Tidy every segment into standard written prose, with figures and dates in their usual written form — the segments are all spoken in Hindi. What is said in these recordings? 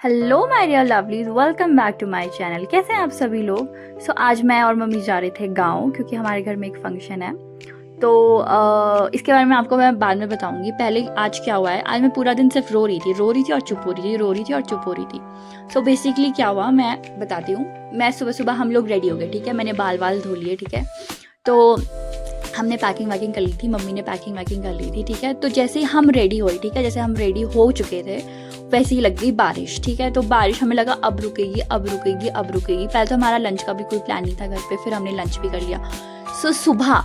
Hello my dear lovelies, welcome back to my channel. कैसे हैं आप सभी लोग। आज मैं और मम्मी जा रहे थे गांव, क्योंकि हमारे घर में एक फंक्शन है। तो इसके बारे में आपको मैं बाद में बताऊंगी। पहले आज क्या हुआ है, आज मैं पूरा दिन सिर्फ रो रही थी और चुप हो रही थी, रो रही थी और चुप हो रही थी। बेसिकली क्या हुआ मैं बताती हूँ। मैं सुबह सुबह हम लोग रेडी हो गए, ठीक है। मैंने बाल धो लिए, ठीक है। तो हमने पैकिंग वैकिंग कर ली थी, मम्मी ने पैकिंग वैकिंग कर ली थी, ठीक है। तो जैसे ही हम रेडी हुए, ठीक है, जैसे हम रेडी हो चुके थे वैसे ही लग गई बारिश, ठीक है। तो बारिश हमें लगा अब रुकेगी अब रुकेगी अब रुकेगी। पहले तो हमारा लंच का भी कोई प्लान नहीं था घर पे, फिर हमने लंच भी कर लिया। सुबह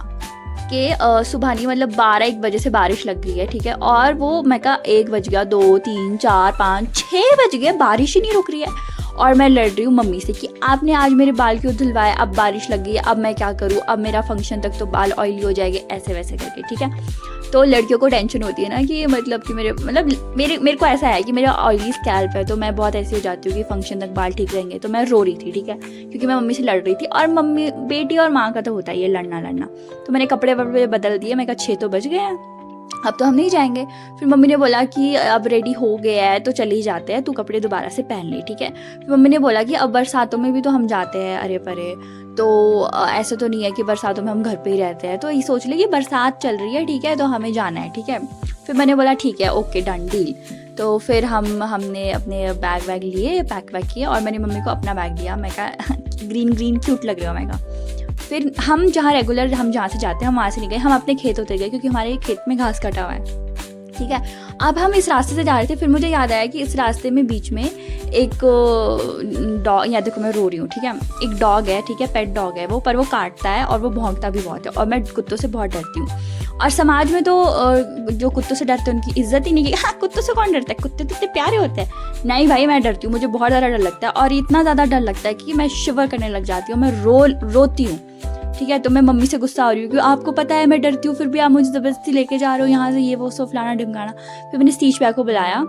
सुबह नहीं मतलब 12-1 बजे से बारिश लग गई है, ठीक है। और वो मैं कहा 1 बज गया, 2, 3, 4, 5, 6 बज गए, बारिश ही नहीं रुक रही है। और मैं लड़ रही हूँ मम्मी से कि आपने आज मेरे बाल क्यों धुलवाए, अब बारिश लग गई है, अब मैं क्या करूँ, अब मेरा फंक्शन तक तो बाल ऑयली हो जाएंगे, ऐसे वैसे करके, ठीक है। तो लड़कियों को टेंशन होती है ना कि मतलब कि मेरे को ऐसा है कि मेरा ऑयली स्कैल्प है, तो मैं बहुत ऐसी हो जाती हूँ कि फंक्शन तक बाल ठीक रहेंगे। तो मैं रो रही थी, ठीक है, क्योंकि मैं मम्मी से लड़ रही थी। और मम्मी, बेटी और माँ का तो होता ही है लड़ना। तो मैंने कपड़े वपड़े बदल दिए। मैं कहा 6 तो बज गए हैं, अब तो हम नहीं जाएंगे। फिर मम्मी ने बोला कि अब रेडी हो गया है तो चले ही जाते हैं, तू कपड़े दोबारा से पहन ले, ठीक है। फिर मम्मी ने बोला कि अब बरसातों में भी तो हम जाते हैं अरे परे, तो ऐसा तो नहीं है कि बरसातों में हम घर पे ही रहते हैं। तो ये सोच ले कि बरसात चल रही है, ठीक है, तो हमें जाना है, ठीक है। फिर मैंने बोला ठीक है, ओके, डन डील। तो फिर हमने अपने बैग वैग लिए, पैक वैक किए, और मैंने मम्मी को अपना बैग दिया। मैं कहा ग्रीन क्यूट लग रहे हो, मैं कहा। फिर हम जहाँ से जाते हैं हम वहाँ से नहीं गए, हम अपने खेत होते गए, क्योंकि हमारे खेत में घास कटा हुआ है, ठीक है। अब हम इस रास्ते से जा रहे थे, फिर मुझे याद आया कि इस रास्ते में बीच में एक डॉग, या देखो मैं रो रही हूँ, ठीक है, एक डॉग है, ठीक है, पेट डॉग है वो, पर वो काटता है और वो भौंकता भी बहुत है, और मैं कुत्तों से बहुत डरती हूँ। और समाज में तो जो कुत्तों से डरते हैं उनकी इज्जत ही नहीं की। हाँ, कुत्तों से कौन डरता है, कुत्ते तो इतने प्यारे होते हैं। नहीं भाई, मैं डरती हूँ, मुझे बहुत ज़्यादा डर लगता है, और इतना ज़्यादा डर लगता है कि मैं शिवर करने लग जाती हूँ, मैं रोती हूँ, ठीक है। तो मैं मम्मी से गुस्सा हो रही हूँ कि आपको पता है मैं डरती हूँ, फिर भी आप मुझे ज़बरदस्ती लेके जा रहे हो यहाँ से, ये वो सो फलाना ढिमकाना। फिर मैंने स्टीच बैग को बुलाया,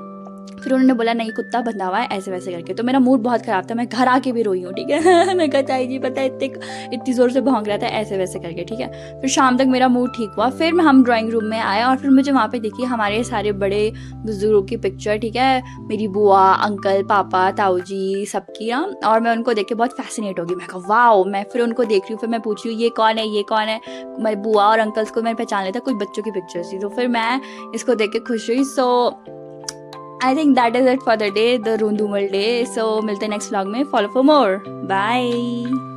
फिर उन्होंने बोला नहीं, कुत्ता बंधा हुआ है, ऐसे वैसे करके। तो मेरा मूड बहुत ख़राब था, मैं घर आके भी रोई हूँ, ठीक है। मैं कहा ताई जी पता है इतनी ज़ोर से भौंक रहा था, ऐसे वैसे करके, ठीक है। फिर शाम तक मेरा मूड ठीक हुआ, फिर हम ड्राइंग रूम में आए, और फिर मुझे वहाँ पे देखी हमारे सारे बड़े बुजुर्गों की पिक्चर, ठीक है, मेरी बुआ, अंकल, पापा, ताऊ जी, सबकी ना। और मैं उनको देख के बहुत फैसिनेट हो गई। मैं कहा वाओ। मैं फिर उनको देख रही हूँ, फिर मैं पूछ रही हूँ ये कौन है, ये कौन है। मैं बुआ और अंकल्स को मैंने पहचान लिया था, कुछ बच्चों की पिक्चर्स थी। तो फिर मैं इसको देख के खुश हुई। I think that is it for the day, the Rundumal day. मिलते हैं नेक्स्ट व्लॉग में। Follow for more, bye.